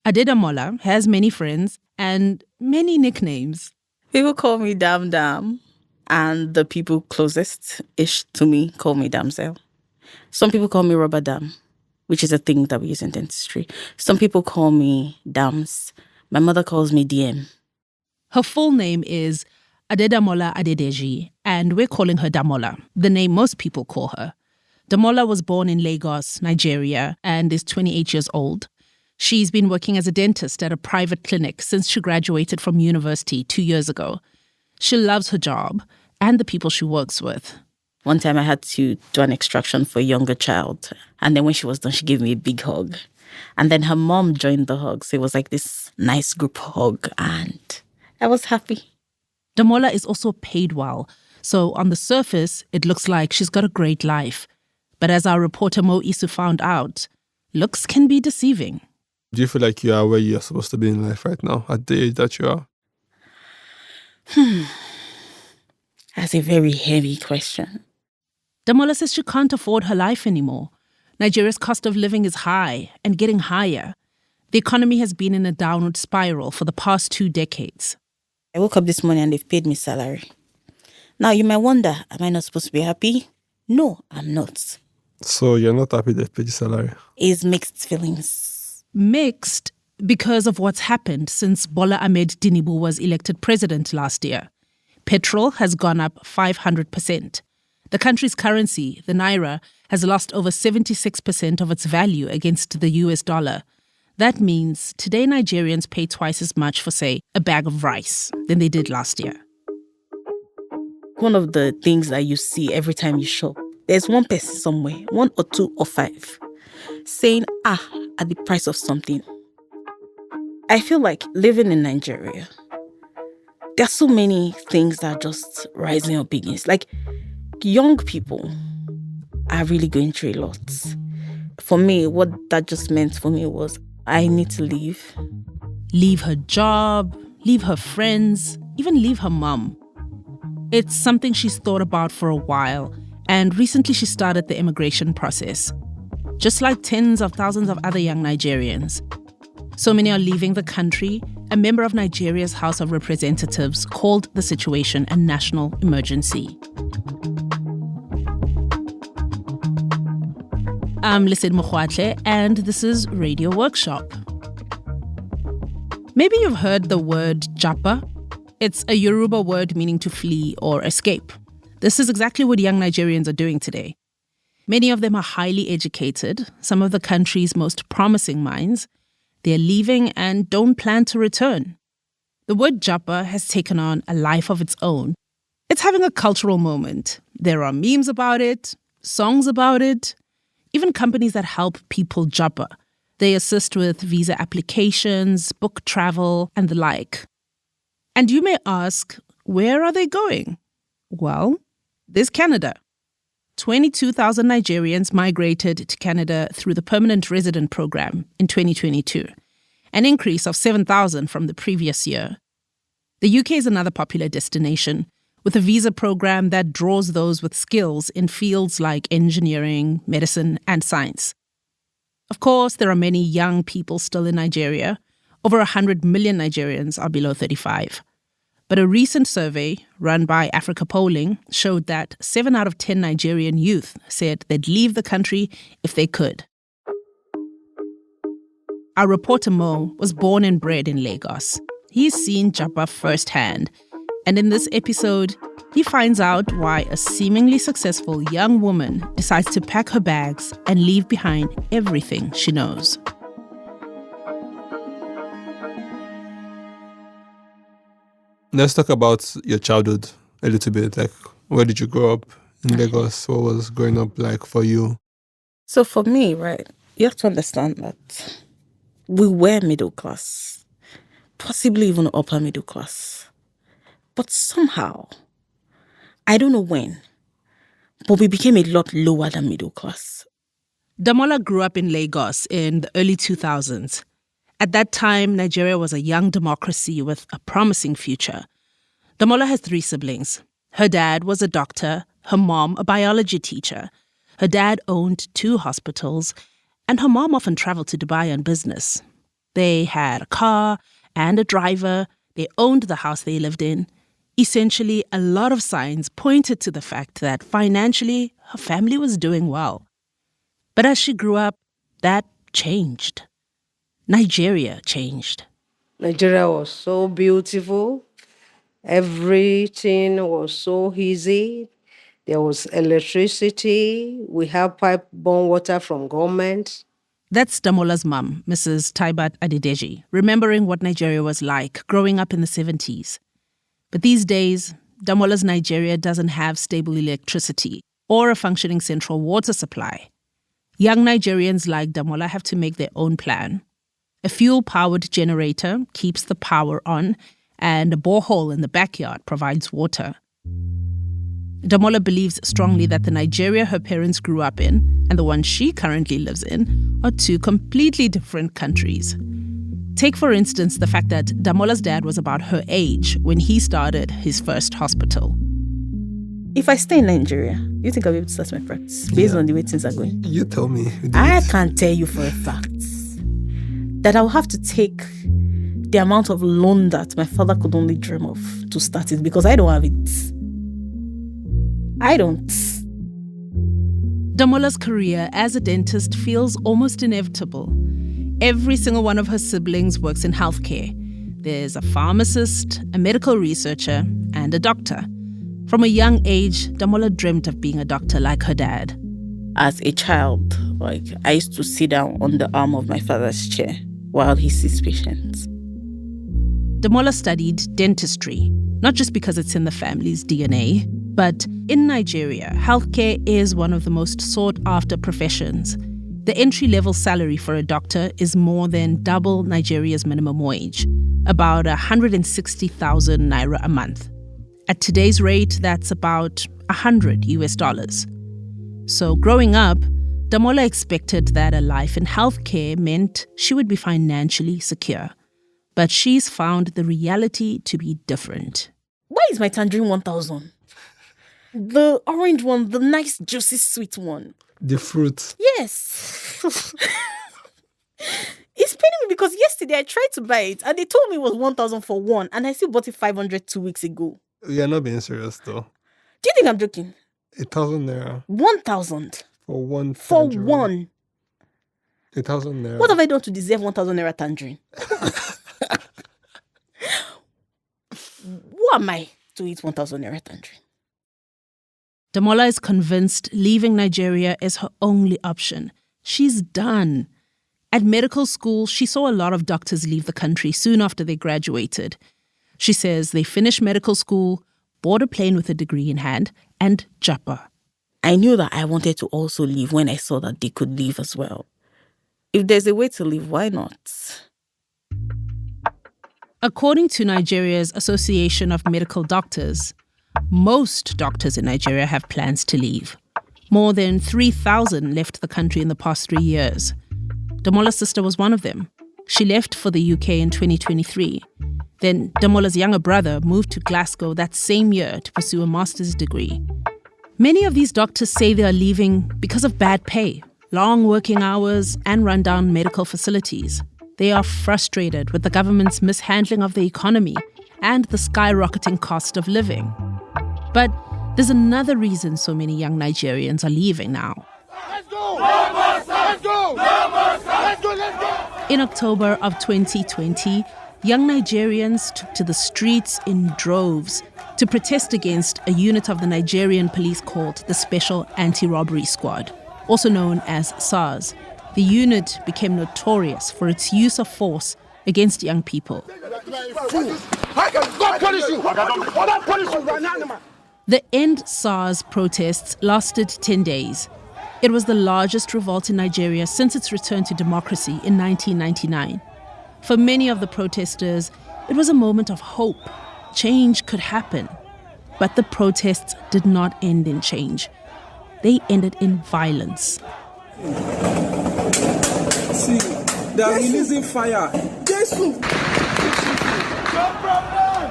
Adedamola has many friends and many nicknames. People call me Dam Dam, and the people closest-ish to me call me Damsel. Some people call me Rubber Dam, which is a thing that we use in dentistry. Some people call me Dams. My mother calls me DM. Her full name is Adedamola Adedeji, and we're calling her Damola, the name most people call her. Damola was born in Lagos, Nigeria, and is 28 years old. She's been working as a dentist at a private clinic since she graduated from university 2 years ago. She loves her job and the people she works with. One time I had to do an extraction for a younger child. And then when she was done, she gave me a big hug. And then her mom joined the hug. So it was like this nice group hug. And I was happy. Damola is also paid well. So on the surface, it looks like she's got a great life. But as our reporter Mo Isu found out, looks can be deceiving. Do you feel like you are where you're supposed to be in life right now, at the age that you are? That's a very heavy question. Damola says she can't afford her life anymore. Nigeria's cost of living is high and getting higher. The economy has been in a downward spiral for the past 2 decades. I woke up this morning and they've paid me salary. Now, you might wonder, am I not supposed to be happy? No, I'm not. So you're not happy they've paid you salary? It's mixed feelings. Mixed because of what's happened since Bola Ahmed Tinubu was elected president last year. Petrol has gone up 500%. The country's currency, the naira, has lost over 76% of its value against the US dollar. That means today Nigerians pay twice as much for, say, a bag of rice than they did last year. One of the things that you see every time you shop, there's one person somewhere, 1 or 2 or 5, saying, at the price of something. I feel like living in Nigeria, there are so many things that are just rising up against. Like, young people are really going through a lot. For me, what that just meant for me was I need to leave. Leave her job, leave her friends, even leave her mum. It's something she's thought about for a while, and recently she started the immigration process. Just like tens of thousands of other young Nigerians. So many are leaving the country. A member of Nigeria's House of Representatives called the situation a national emergency. I'm Lisette Mokwatle, and this is Radio Workshop. Maybe you've heard the word japa. It's a Yoruba word meaning to flee or escape. This is exactly what young Nigerians are doing today. Many of them are highly educated, some of the country's most promising minds. They're leaving and don't plan to return. The word japa has taken on a life of its own. It's having a cultural moment. There are memes about it, songs about it, even companies that help people japa. They assist with visa applications, book travel, and the like. And you may ask, where are they going? Well, there's Canada. 22,000 Nigerians migrated to Canada through the Permanent Resident Program in 2022, an increase of 7,000 from the previous year. The UK is another popular destination, with a visa program that draws those with skills in fields like engineering, medicine, and science. Of course, there are many young people still in Nigeria. Over 100 million Nigerians are below 35. But a recent survey run by Africa Polling showed that 7 out of 10 Nigerian youth said they'd leave the country if they could. Our reporter Mo was born and bred in Lagos. He's seen japa firsthand. And in this episode, he finds out why a seemingly successful young woman decides to pack her bags and leave behind everything she knows. Let's talk about your childhood a little bit. Like, where did you grow up in Lagos? What was growing up like for you? So for me, right, you have to understand that we were middle class, possibly even upper middle class. But somehow, I don't know when, but we became a lot lower than middle class. Damola grew up in Lagos in the early 2000s. At that time, Nigeria was a young democracy with a promising future. Damola has 3 siblings. Her dad was a doctor, her mom a biology teacher. Her dad owned 2 hospitals, and her mom often traveled to Dubai on business. They had a car and a driver. They owned the house they lived in. Essentially, a lot of signs pointed to the fact that financially, her family was doing well. But as she grew up, that changed. Nigeria changed. Nigeria was so beautiful. Everything was so easy. There was electricity. We have pipe-borne water from government. That's Damola's mum, Mrs. Taibat Adedeji, remembering what Nigeria was like growing up in the 70s. But these days, Damola's Nigeria doesn't have stable electricity or a functioning central water supply. Young Nigerians like Damola have to make their own plan. A fuel-powered generator keeps the power on, and a borehole in the backyard provides water. Damola believes strongly that the Nigeria her parents grew up in and the one she currently lives in are two completely different countries. Take, for instance, the fact that Damola's dad was about her age when he started his first hospital. If I stay in Nigeria, you think I'll be able to start my practice based on the way things are going? You tell me. I can tell you for a fact that I'll have to take the amount of loan that my father could only dream of to start it because I don't have it. I don't. Damola's career as a dentist feels almost inevitable. Every single one of her siblings works in healthcare. There's a pharmacist, a medical researcher, and a doctor. From a young age, Damola dreamt of being a doctor like her dad. As a child, I used to sit down on the arm of my father's chair while he sees patients. Damola studied dentistry, not just because it's in the family's DNA, but in Nigeria, healthcare is one of the most sought-after professions. The entry-level salary for a doctor is more than double Nigeria's minimum wage, about 160,000 naira a month. At today's rate, that's about $100. So growing up, Damola expected that a life in healthcare meant she would be financially secure. But she's found the reality to be different. Why is my tangerine 1,000? The orange one, the nice, juicy, sweet one. The fruit. Yes. It's paining me because yesterday I tried to buy it and they told me it was 1,000 for one and I still bought it 500 2 weeks ago. You're not being serious though. Do you think I'm joking? 1,000 naira. 1,000. For one For tangerine. one. 1,000 naira. What have I done to deserve 1,000 naira tangerine? Who am I to eat 1,000 naira tangerine? Damola is convinced leaving Nigeria is her only option. She's done. At medical school, she saw a lot of doctors leave the country soon after they graduated. She says they finished medical school, board a plane with a degree in hand, and japa. I knew that I wanted to also leave when I saw that they could leave as well. If there's a way to leave, why not? According to Nigeria's Association of Medical Doctors, most doctors in Nigeria have plans to leave. More than 3,000 left the country in the past 3 years. Damola's sister was one of them. She left for the UK in 2023. Then Damola's younger brother moved to Glasgow that same year to pursue a master's degree. Many of these doctors say they are leaving because of bad pay, long working hours, and rundown medical facilities. They are frustrated with the government's mishandling of the economy and the skyrocketing cost of living. But there's another reason so many young Nigerians are leaving now. Let's go! Let's go! Let's go! In October of 2020, young Nigerians took to the streets in droves to protest against a unit of the Nigerian police called the Special Anti-Robbery Squad, also known as SARS. The unit became notorious for its use of force against young people. The End SARS protests lasted 10 days. It was the largest revolt in Nigeria since its return to democracy in 1999. For many of the protesters, it was a moment of hope. Change could happen. But the protests did not end in change. They ended in violence. See, they are releasing fire. Jesus! No problem!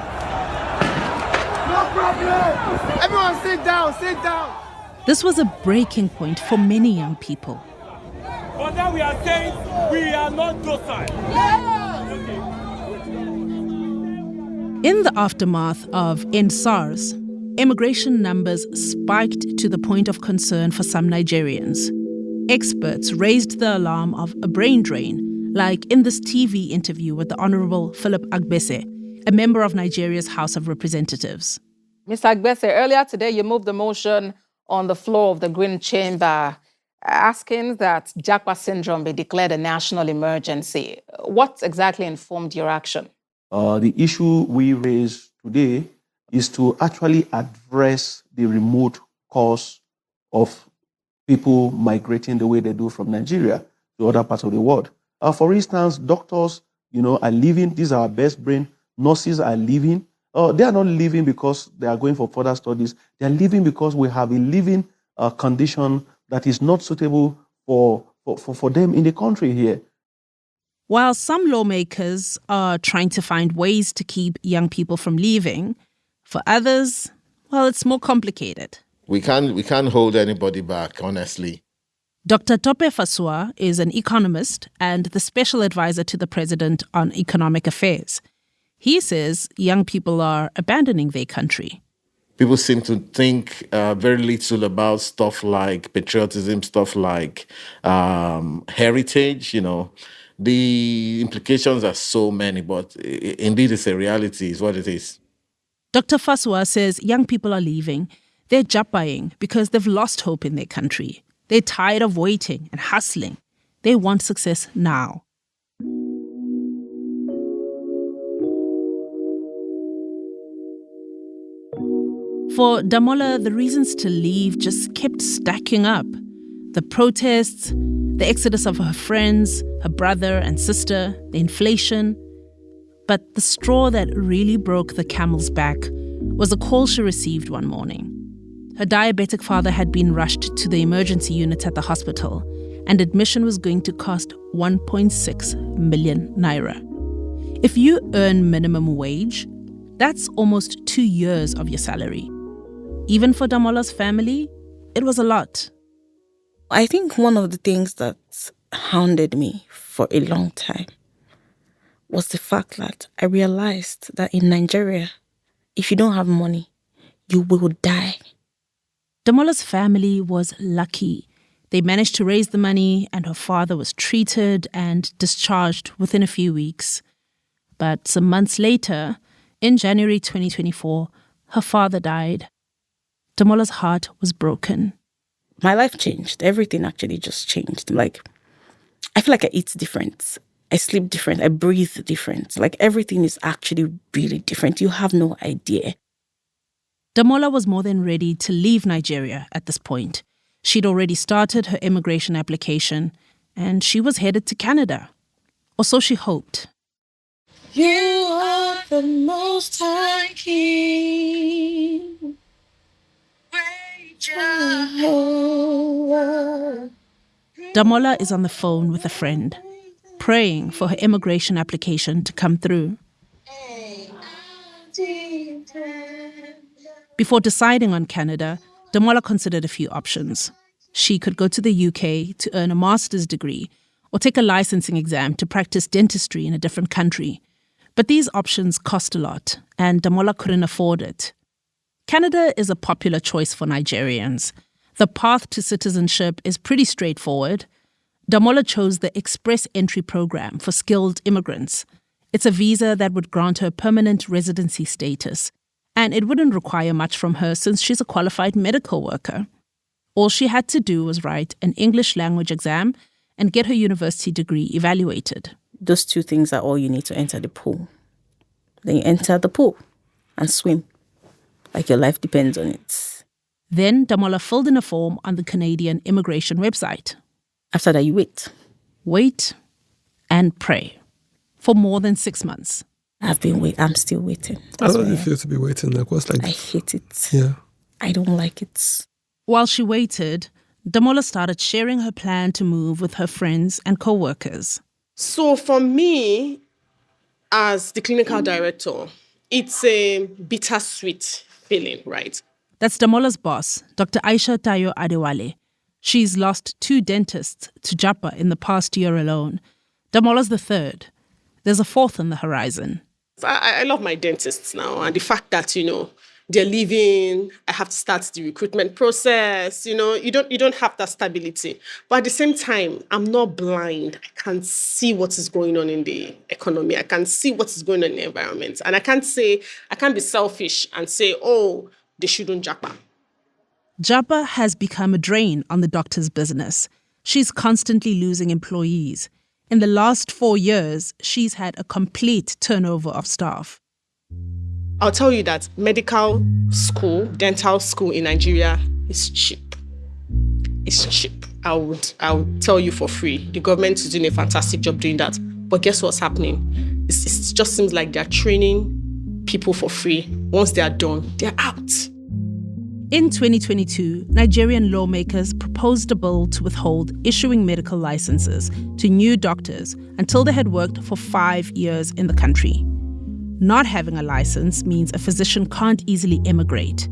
No problem! Everyone sit down, sit down! This was a breaking point for many young people. But then we are saying we are not docile. In the aftermath of EndSARS, immigration numbers spiked to the point of concern for some Nigerians. Experts raised the alarm of a brain drain, like in this TV interview with the Honorable Philip Agbese, a member of Nigeria's House of Representatives. Mr. Agbese, earlier today you moved the motion on the floor of the Green Chamber asking that Japa syndrome be declared a national emergency. What exactly informed your action? The issue we raised today is to actually address the remote cause of people migrating the way they do from Nigeria to other parts of the world. For instance, doctors, are leaving. These are our best brain. Nurses are leaving. They are not leaving because they are going for further studies. They are leaving because we have a living condition that is not suitable for them in the country here. While some lawmakers are trying to find ways to keep young people from leaving, for others, well, it's more complicated. We can't hold anybody back, honestly. Dr. Tope Fasua is an economist and the special advisor to the president on economic affairs. He says young people are abandoning their country. People seem to think very little about stuff like patriotism, stuff like heritage, The implications are so many, but indeed it's a reality, is what it is. Dr. Fasua says young people are leaving. They're japaing because they've lost hope in their country. They're tired of waiting and hustling. They want success now. For Damola, the reasons to leave just kept stacking up. The protests, the exodus of her friends, her brother and sister, the inflation. But the straw that really broke the camel's back was a call she received one morning. Her diabetic father had been rushed to the emergency unit at the hospital, and admission was going to cost 1.6 million naira. If you earn minimum wage, that's almost 2 years of your salary. Even for Damola's family, it was a lot. I think one of the things that hounded me for a long time was the fact that I realized that in Nigeria, if you don't have money, you will die. Damola's family was lucky. They managed to raise the money and her father was treated and discharged within a few weeks. But some months later, in January 2024, her father died. Damola's heart was broken. My life changed. Everything actually just changed. I feel like I eat different. I sleep different. I breathe different. Everything is actually really different. You have no idea. Damola was more than ready to leave Nigeria at this point. She'd already started her immigration application and she was headed to Canada. Or so she hoped. You are the Most High King. Damola is on the phone with a friend, praying for her immigration application to come through. Before deciding on Canada, Damola considered a few options. She could go to the UK to earn a master's degree or take a licensing exam to practice dentistry in a different country. But these options cost a lot, and Damola couldn't afford it. Canada is a popular choice for Nigerians. The path to citizenship is pretty straightforward. Damola chose the Express Entry Program for skilled immigrants. It's a visa that would grant her permanent residency status, and it wouldn't require much from her since she's a qualified medical worker. All she had to do was write an English language exam and get her university degree evaluated. Those two things are all you need to enter the pool. Then you enter the pool and swim. Your life depends on it. Then Damola filled in a form on the Canadian immigration website. After that, you wait. Wait and pray for more than 6 months. I've been waiting. I'm still waiting. How do you feel to be waiting? I hate it. Yeah. I don't like it. While she waited, Damola started sharing her plan to move with her friends and co-workers. So for me, as the clinical director, it's a bittersweet feeling, right? That's Damola's boss, Dr. Aisha Tayo Adewale. She's lost 2 dentists to Japa in the past year alone. Damola's the third. There's a 4th on the horizon. I love my dentists now, and the fact that, they're leaving, I have to start the recruitment process, you don't have that stability. But at the same time, I'm not blind. I can see what is going on in the economy. I can see what is going on in the environment. And I can't be selfish and say, oh, they shouldn't japa. Japa has become a drain on the doctor's business. She's constantly losing employees. In the last 4 years, she's had a complete turnover of staff. I'll tell you that medical school, dental school in Nigeria is cheap. It's cheap. I would tell you for free. The government is doing a fantastic job doing that. But guess what's happening? It just seems like they're training people for free. Once they are done, they're out. In 2022, Nigerian lawmakers proposed a bill to withhold issuing medical licenses to new doctors until they had worked for 5 years in the country. Not having a license means a physician can't easily immigrate.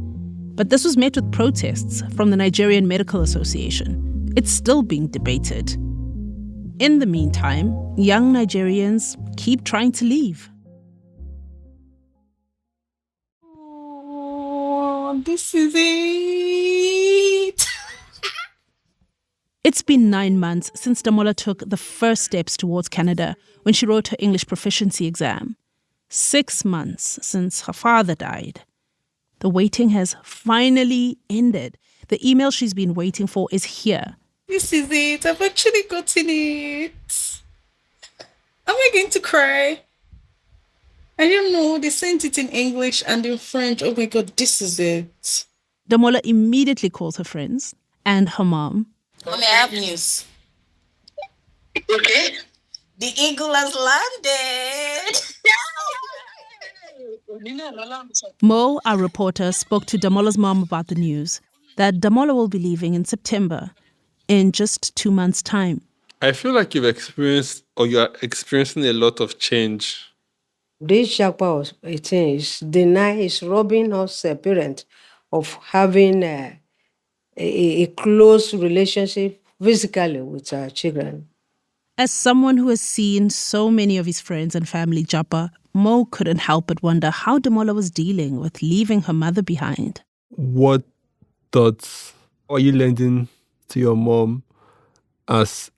But this was met with protests from the Nigerian Medical Association. It's still being debated. In the meantime, young Nigerians keep trying to leave. Oh, this is it. It's been 9 months since Damola took the first steps towards Canada when she wrote her English proficiency exam. 6 months since her father died. The waiting has finally ended. The email she's been waiting for is here. This is it. I've actually gotten it. Am I going to cry? I don't know. They sent it in English and in French. Oh my God, this is it. Damola immediately calls her friends and her mom. Mommy, I have news. Okay. The eagle has landed. Mo, our reporter, spoke to Damola's mom about the news that Damola will be leaving in September, in just 2 months' time. I feel like you are experiencing a lot of change. This Japa was 18 is robbing us a parent of having a close relationship physically with our children. As someone who has seen so many of his friends and family Japa, Mo couldn't help but wonder how Damola was dealing with leaving her mother behind. What thoughts are you lending to your mom as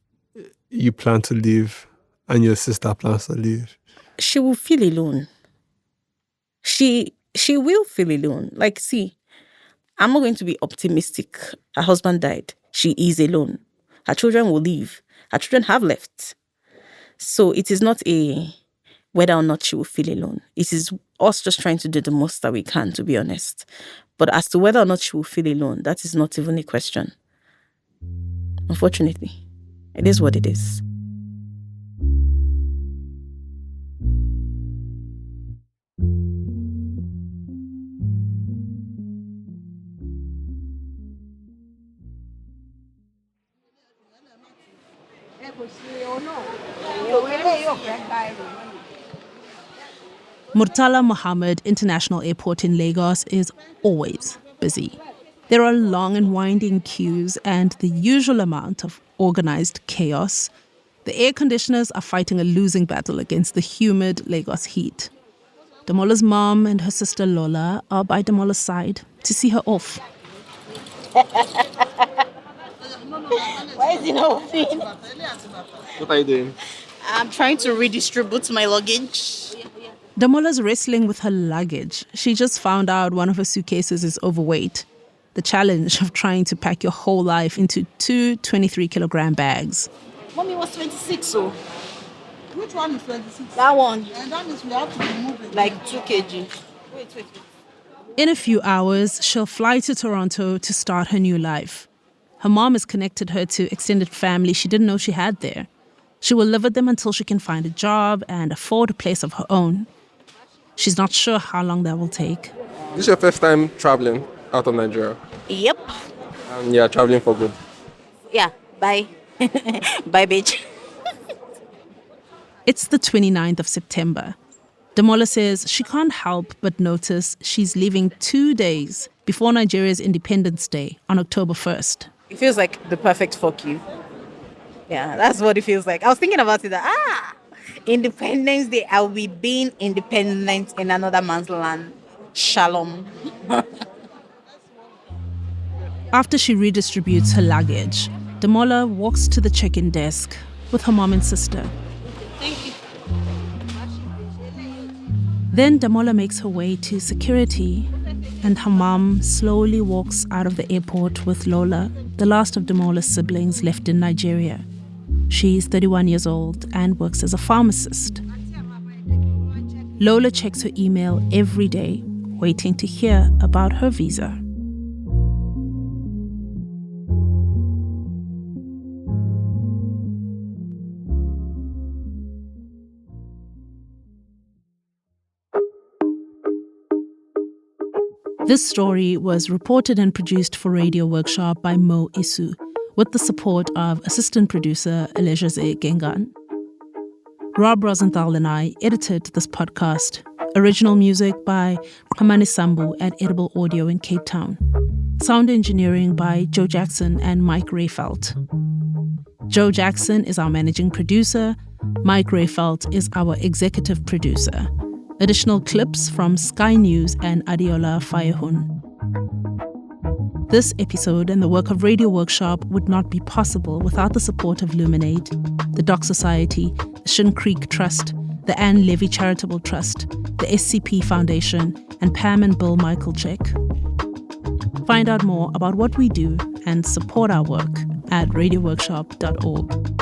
you plan to leave and your sister plans to leave? She will feel alone. She will feel alone. Like, see, I'm not going to be optimistic. Her husband died. She is alone. Her children will leave. Her children have left. So it is not a whether or not she will feel alone. It is us just trying to do the most that we can, to be honest. But as to whether or not she will feel alone, that is not even a question. Unfortunately, it is what it is. Murtala Mohammed International Airport in Lagos is always busy. There are long and winding queues and the usual amount of organized chaos. The air conditioners are fighting a losing battle against the humid Lagos heat. Damola's mom and her sister Lola are by Damola's side to see her off. Why is he not moving? What are you doing? I'm trying to redistribute my luggage. Damola's wrestling with her luggage. She just found out one of her suitcases is overweight. The challenge of trying to pack your whole life into 2 23-kilogram bags. Mommy was 26, so. Which one is 26? That one. And that means we have to remove it. Like 2 kg. Wait. In a few hours, she'll fly to Toronto to start her new life. Her mom has connected her to extended family she didn't know she had there. She will live with them until she can find a job and afford a place of her own. She's not sure how long that will take. This is your first time traveling out of Nigeria? Yep. And you're traveling for good? Yeah, bye. Bye, bitch. It's the 29th of September. Damola says she can't help but notice she's leaving 2 days before Nigeria's Independence Day on October 1st. It feels like the perfect fuck you. Yeah, that's what it feels like. I was thinking about it. Independence Day, I'll be being independent in another man's land. Shalom. After she redistributes her luggage, Damola walks to the check-in desk with her mom and sister. Then Damola makes her way to security, and her mom slowly walks out of the airport with Lola, the last of Damola's siblings left in Nigeria. She's 31 years old and works as a pharmacist. Lola checks her email every day, waiting to hear about her visa. This story was reported and produced for Radio Workshop by Mo Isu, with the support of assistant producer Elejaze Gengan. Rob Rosenthal and I edited this podcast. Original music by Kamani Sambu at Edible Audio in Cape Town. Sound engineering by Joe Jackson and Mike Rayfelt. Joe Jackson is our managing producer. Mike Rayfelt is our executive producer. Additional clips from Sky News and Adiola Fayehun. This episode and the work of Radio Workshop would not be possible without the support of Luminate, the Doc Society, the Shin Creek Trust, the Anne Levy Charitable Trust, the SCP Foundation, and Pam and Bill Michaelczyk. Find out more about what we do and support our work at radioworkshop.org.